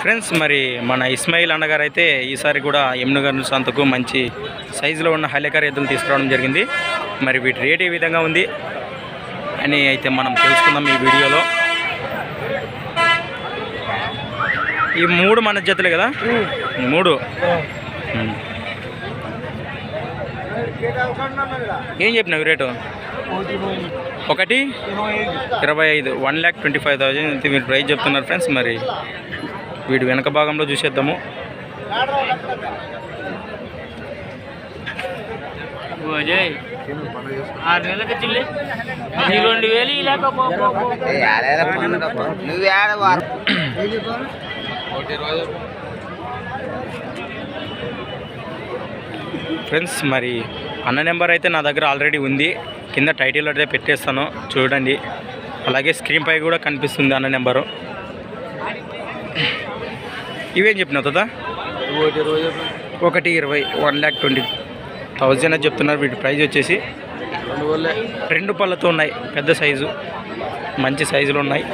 Friends మరి మన ఇస్మాయిల్ అన్నగారు అయితే ఈసారి కూడా ఎమ్నుగర్ సంతకు మంచి సైజులో ఉన్న హైలకార్ ఎద్దులు తీసుకురావడం జరిగింది. మరి వీటి రేట్ ఏ విధంగా ఉంది అని అయితే మనం తెలుసుకుందాం ఈ వీడియోలో. ఈ మూడు మన జతలే కదా, మూడు. ఏం చెప్పినావు రేటు? 1,25,000 1,25,000 మీరు ప్రైస్ చెప్తున్నారు ఫ్రెండ్స్. మరి వీడి వెనక భాగంలో చూసేద్దాము. ఫ్రెండ్స్ మరి అన్న నెంబర్ అయితే నా దగ్గర ఆల్రెడీ ఉంది, కింద టైటిల్ అయితే పెట్టేస్తాను చూడండి. అలాగే స్క్రీన్ పై కూడా కనిపిస్తుంది అన్న నెంబరు. ఇవేం చెప్పినావు తాత? 1,20,000 1,20,000 అని చెప్తున్నారు. వీటి ప్రైజ్ వచ్చేసి 2 పళ్ళతో ఉన్నాయి, పెద్ద సైజు, మంచి సైజులు ఉన్నాయి.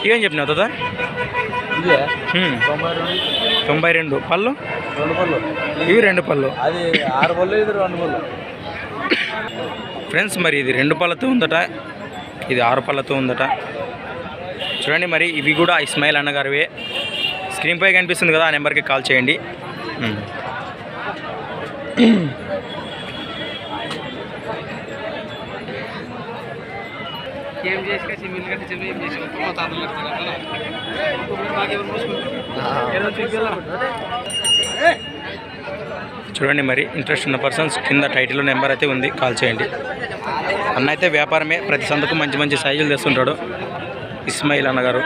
ఇవేం చెప్పినావు తాత? 92 పళ్ళు, ఇవి 2 పళ్ళు. ఫ్రెండ్స్ మరి ఇది 2 పళ్ళతో ఉందట, ఇది 6 పళ్ళతో ఉందట. చూడండి మరి ఇవి కూడా ఇస్మాయిల్ అన్నగారివే. స్క్రీన్ పై కనిపిస్తుంది కదా, ఆ నెంబర్కి కాల్ చేయండి. చూడండి మరి ఇంట్రెస్ట్ ఉన్న పర్సన్స్ కింద టైటిల్ నెంబర్ అయితే ఉంది, కాల్ చేయండి. అన్న అయితే వ్యాపారమే, ప్రతి సందుకు మంచి మంచి సైజులు తెస్తుంటాడు ఇస్మాయిల్ అన్నగారు.